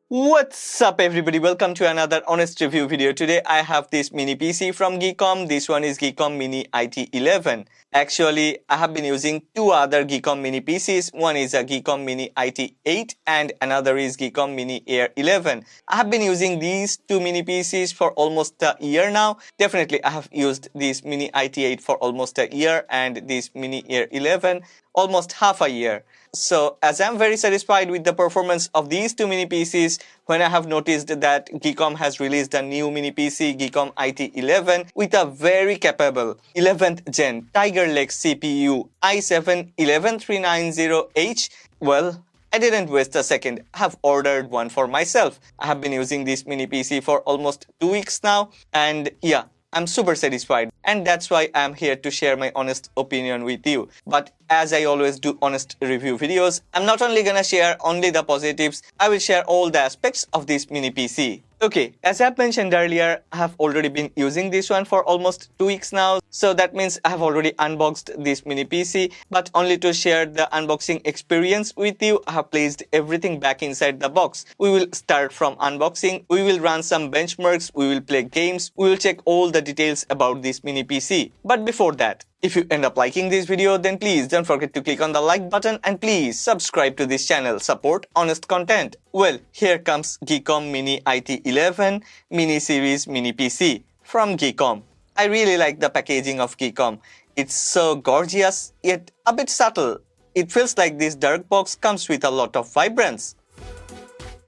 What's up everybody, welcome to another honest review video. Today I have this mini PC from Geekom. This one is Geekom Mini IT 11. Actually, I have been using two other Geekom Mini PCs. One is a Geekom Mini IT 8 and another is Geekom Mini Air 11. I have been using these two mini PCs for almost a year now. Definitely I have used this Mini IT 8 for almost a year and this Mini Air 11 almost half a year. So as I'm very satisfied with the performance of these two mini PCs, when I have noticed that Geekom has released a new mini PC, Geekom IT 11, with a very capable 11th gen Tiger Lake CPU i7-11390H, well, I didn't waste a second. I have ordered one for myself. I have been using this mini PC for almost 2 weeks now, and yeah, I'm super satisfied, and that's why I'm here to share my honest opinion with you. But as I always do honest review videos, I'm not only gonna share only the positives, I will share all the aspects of this mini PC. Okay, as I mentioned earlier, I have already been using this one for almost 2 weeks now. So that means I have already unboxed this mini PC, but only to share the unboxing experience with you, I have placed everything back inside the box. We will start from unboxing, we will run some benchmarks, we will play games, we will check all the details about this mini PC. But before that, if you end up liking this video, then please don't forget to click on the like button and please subscribe to this channel. Support honest content. Well, here comes Geekom Mini IT 11 Mini Series Mini PC from Geekom. I really like the packaging of Geekom. It's so gorgeous yet a bit subtle. It feels like this dark box comes with a lot of vibrance.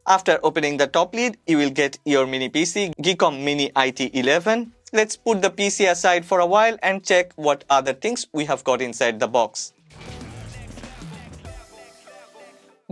After opening the top lid, you will get your mini PC Geekom Mini IT 11. Let's put the PC aside for a while and check what other things we have got inside the box.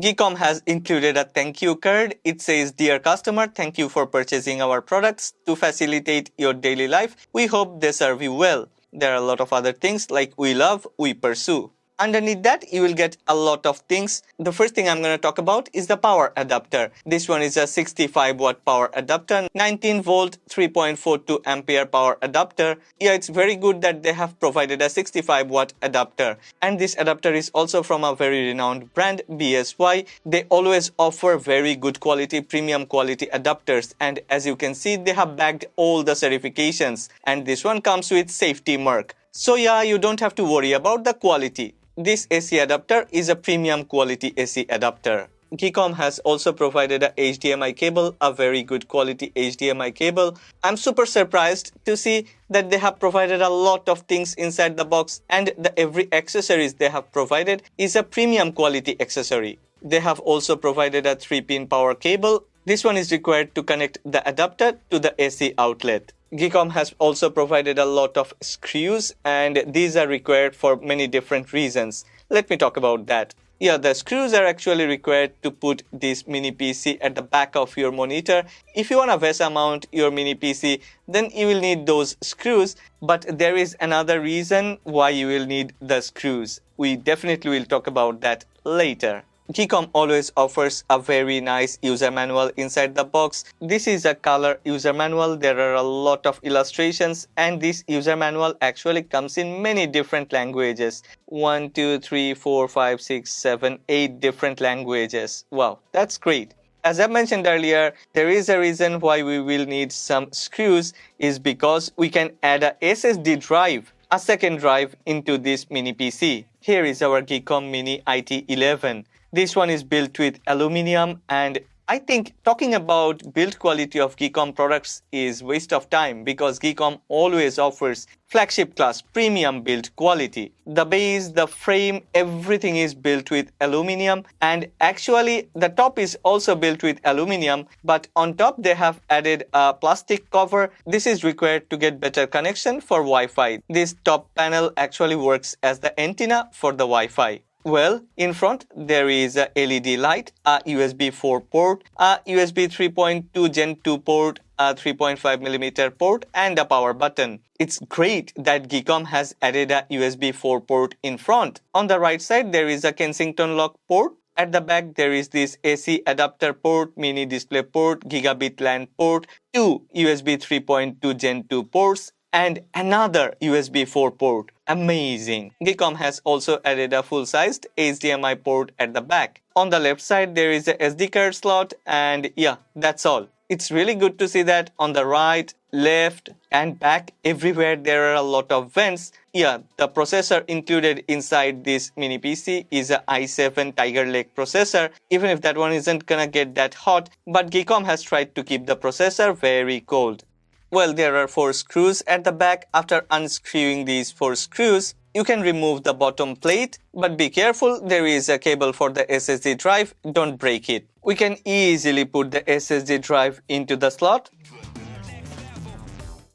Geekom has included a thank you card. It says, "Dear customer, thank you for purchasing our products to facilitate your daily life. We hope they serve you well." There are a lot of other things like "We love, we pursue." Underneath that, you will get a lot of things. The first thing I'm going to talk about is the power adapter. This one is a 65 watt power adapter, 19 volt, 3.42 ampere power adapter. Yeah, it's very good that they have provided a 65 watt adapter. And this adapter is also from a very renowned brand, BSY. They always offer very good quality, premium quality adapters. And as you can see, they have bagged all the certifications. And this one comes with safety mark. So yeah, you don't have to worry about the quality. This AC adapter is a premium quality AC adapter. Geekom has also provided a HDMI cable, a very good quality HDMI cable. I'm super surprised to see that they have provided a lot of things inside the box, and every accessories they have provided is a premium quality accessory. They have also provided a 3-pin power cable. This one is required to connect the adapter to the AC outlet. Geekom has also provided a lot of screws, and these are required for many different reasons. Let me talk about that. Yeah, the screws are actually required to put this mini PC at the back of your monitor. If you want to VESA mount your mini PC, then you will need those screws. But there is another reason why you will need the screws. We definitely will talk about that later. Geekom always offers a very nice user manual inside the box. This is a color user manual. There are a lot of illustrations, and this user manual actually comes in many different languages. 1, 2, 3, 4, 5, 6, 7, 8 different languages. Wow, that's great. As I mentioned earlier, there is a reason why we will need some screws is because we can add a SSD drive, a second drive into this mini PC. Here is our Geekom Mini IT 11. This one is built with aluminum, and I think talking about build quality of Geekom products is waste of time because Geekom always offers flagship class premium build quality. The base, the frame, everything is built with aluminum, and actually the top is also built with aluminum, but on top they have added a plastic cover. This is required to get better connection for Wi-Fi. This top panel actually works as the antenna for the Wi-Fi. Well, in front there is a LED light, a USB 4 port, a USB 3.2 Gen 2 port, a 3.5mm port, and a power button. It's great that Geekom has added a USB 4 port in front. On the right side there is a Kensington lock port. At the back there is this AC adapter port, mini display port, gigabit LAN port, two USB 3.2 Gen 2 ports, and another USB 4 port. Amazing! Geekom has also added a full-sized HDMI port at the back. On the left side there is a SD card slot, and yeah, that's all. It's really good to see that on the right, left and back everywhere there are a lot of vents. Yeah, the processor included inside this mini PC is a i7 Tiger Lake processor, even if that one isn't gonna get that hot, but Geekom has tried to keep the processor very cold. Well, there are 4 screws at the back. After unscrewing these 4 screws, you can remove the bottom plate, but be careful, there is a cable for the SSD drive, don't break it. We can easily put the SSD drive into the slot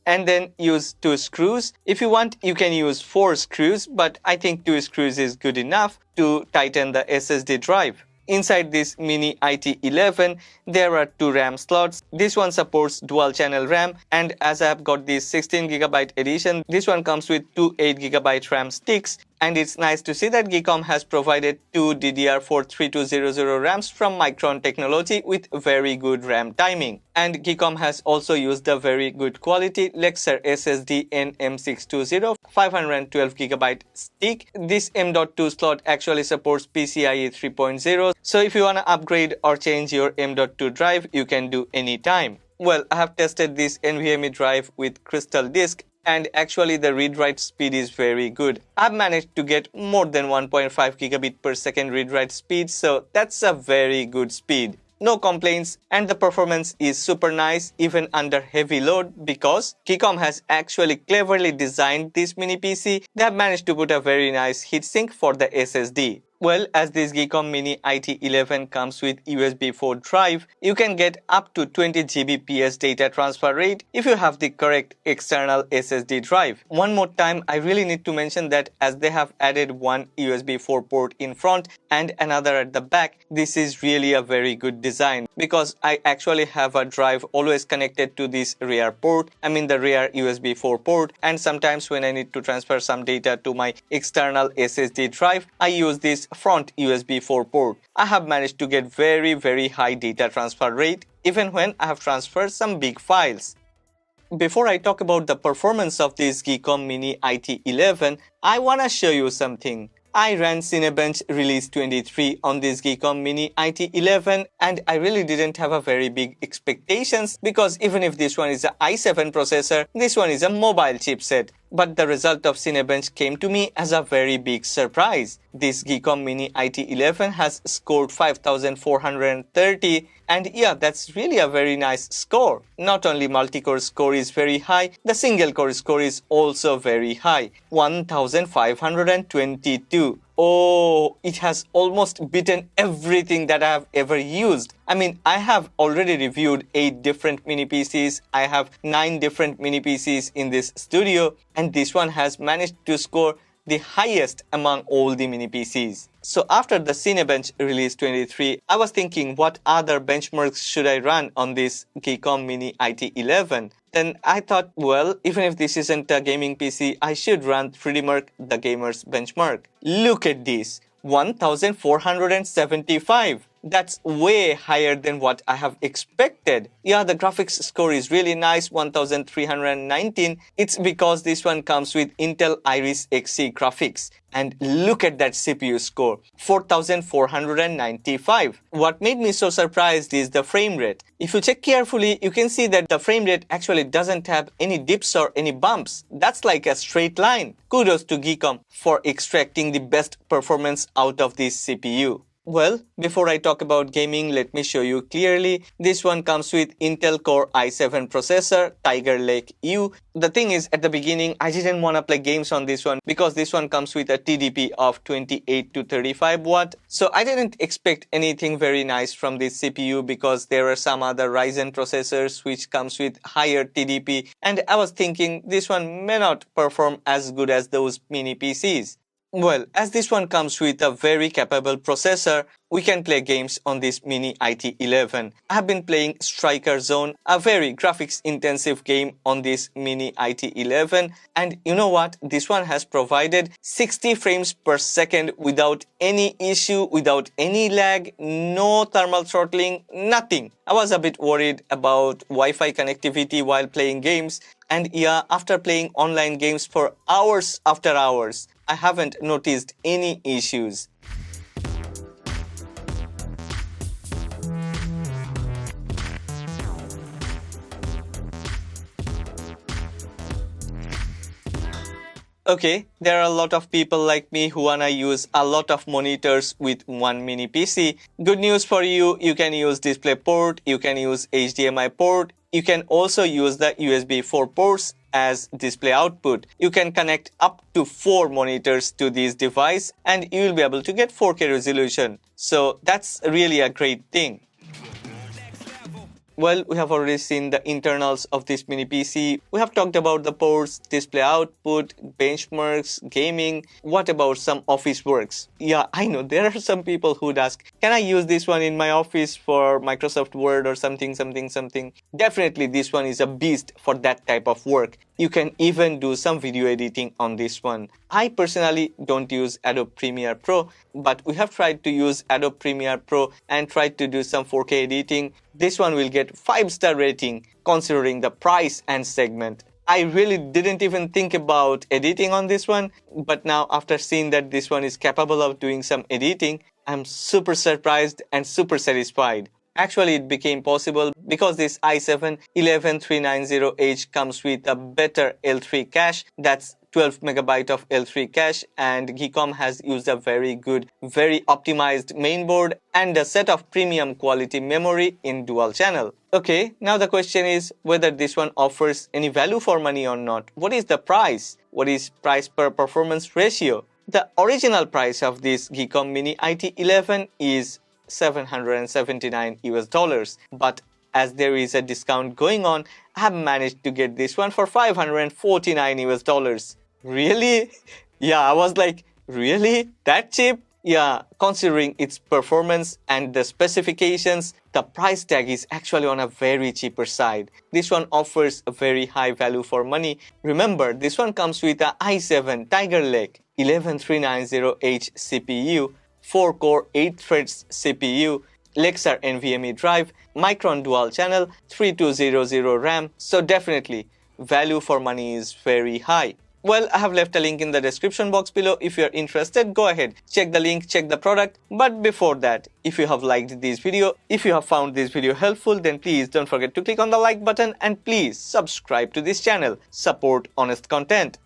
and then use 2 screws. If you want, you can use 4 screws, but I think 2 screws is good enough to tighten the SSD drive. Inside this Mini IT 11, there are 2 RAM slots. This one supports dual channel RAM, and as I have got this 16GB edition, this one comes with 2 8GB RAM sticks. And it's nice to see that Geekom has provided 2 DDR4 3200 RAMs from Micron technology with very good RAM timing. And Geekom has also used the very good quality Lexar SSD NM620 512GB stick. This M.2 slot actually supports PCIe 3.0. So if you want to upgrade or change your M.2 drive, you can do anytime. Well, I have tested this NVMe drive with Crystal Disk, and actually the read-write speed is very good. I've managed to get more than 1.5 gigabit per second read-write speed, so that's a very good speed. No complaints, and the performance is super nice even under heavy load, because Geekom has actually cleverly designed this mini PC. They have managed to put a very nice heatsink for the SSD. Well, as this Geekom Mini IT 11 comes with USB 4 drive, you can get up to 20 Gbps data transfer rate if you have the correct external SSD drive. One more time, I really need to mention that as they have added one USB 4 port in front and another at the back, this is really a very good design, because I actually have a drive always connected to this rear port, the rear USB 4 port, and sometimes when I need to transfer some data to my external SSD drive, I use this front USB 4 port. I have managed to get very high data transfer rate even when I have transferred some big files. Before I talk about the performance of this Geekom Mini IT 11, I wanna show you something. I ran Cinebench Release 23 on this Geekom Mini IT 11, and I really didn't have a very big expectations, because even if this one is a i7 processor, this one is a mobile chipset. But the result of Cinebench came to me as a very big surprise. This Geekom Mini IT 11 has scored 5430, and yeah, that's really a very nice score. Not only multi-core score is very high, the single core score is also very high, 1522. Oh, it has almost beaten everything that I have ever used. I have already reviewed 8 different mini PCs. I have 9 different mini PCs in this studio, and this one has managed to score the highest among all the mini PCs. So after the Cinebench Release 23, I was thinking what other benchmarks should I run on this Geekom Mini IT 11. Then I thought, well, even if this isn't a gaming PC, I should run 3DMark, the gamer's benchmark. Look at this, 1475. That's way higher than what I have expected. Yeah, the graphics score is really nice, 1319. It's because this one comes with Intel Iris Xe graphics. And look at that CPU score, 4495. What made me so surprised is the frame rate. If you check carefully, you can see that the frame rate actually doesn't have any dips or any bumps. That's like a straight line. Kudos to Geekom for extracting the best performance out of this CPU. Well, before I talk about gaming, let me show you clearly. This one comes with Intel Core i7 processor, Tiger Lake U. The thing is, at the beginning, I didn't want to play games on this one because this one comes with a TDP of 28 to 35 watt. So I didn't expect anything very nice from this CPU, because there are some other Ryzen processors which comes with higher TDP, and I was thinking this one may not perform as good as those mini PCs. Well, as this one comes with a very capable processor, we can play games on this Mini IT 11. I have been playing Striker Zone, a very graphics intensive game on this Mini IT 11, and you know what? This one has provided 60 frames per second without any issue, without any lag, no thermal throttling, nothing. I was a bit worried about Wi-Fi connectivity while playing games, and yeah, after playing online games for hours after hours, I haven't noticed any issues. Okay, there are a lot of people like me who wanna use a lot of monitors with one mini PC. Good news for you, you can use DisplayPort, you can use HDMI port, you can also use the USB 4 ports as display output. You can connect up to 4 monitors to this device and you will be able to get 4K resolution. So that's really a great thing. Well, we have already seen the internals of this mini PC. We have talked about the ports, display output, benchmarks, gaming. What about some office works? Yeah, I know there are some people who'd ask, can I use this one in my office for Microsoft Word or something? Definitely this one is a beast for that type of work. You can even do some video editing on this one. I personally don't use Adobe Premiere Pro, but we have tried to use Adobe Premiere Pro and tried to do some 4K editing. This one will get 5-star rating considering the price and segment. I really didn't even think about editing on this one, but now after seeing that this one is capable of doing some editing, I'm super surprised and super satisfied. Actually, it became possible because this i7-11390H comes with a better L3 cache, that's 12 megabyte of L3 cache, and Geekom has used a very good, very optimized mainboard and a set of premium quality memory in dual channel. Okay, now the question is whether this one offers any value for money or not. What is the price? What is price per performance ratio? The original price of this Geekom Mini IT 11 is $779, but as there is a discount going on, I have managed to get this one for $549. Really? Yeah, I was like, really? That cheap? Yeah, considering its performance and the specifications, the price tag is actually on a very cheaper side. This one offers a very high value for money. Remember, this one comes with a i7 Tiger Lake 11390H CPU, 4-core 8 threads CPU, Lexar NVMe drive, Micron dual channel, 3200 RAM. So definitely, value for money is very high. Well, I have left a link in the description box below. If you're interested, go ahead, check the link, check the product. But before that, if you have liked this video, if you have found this video helpful, then please don't forget to click on the like button and please subscribe to this channel. Support honest content.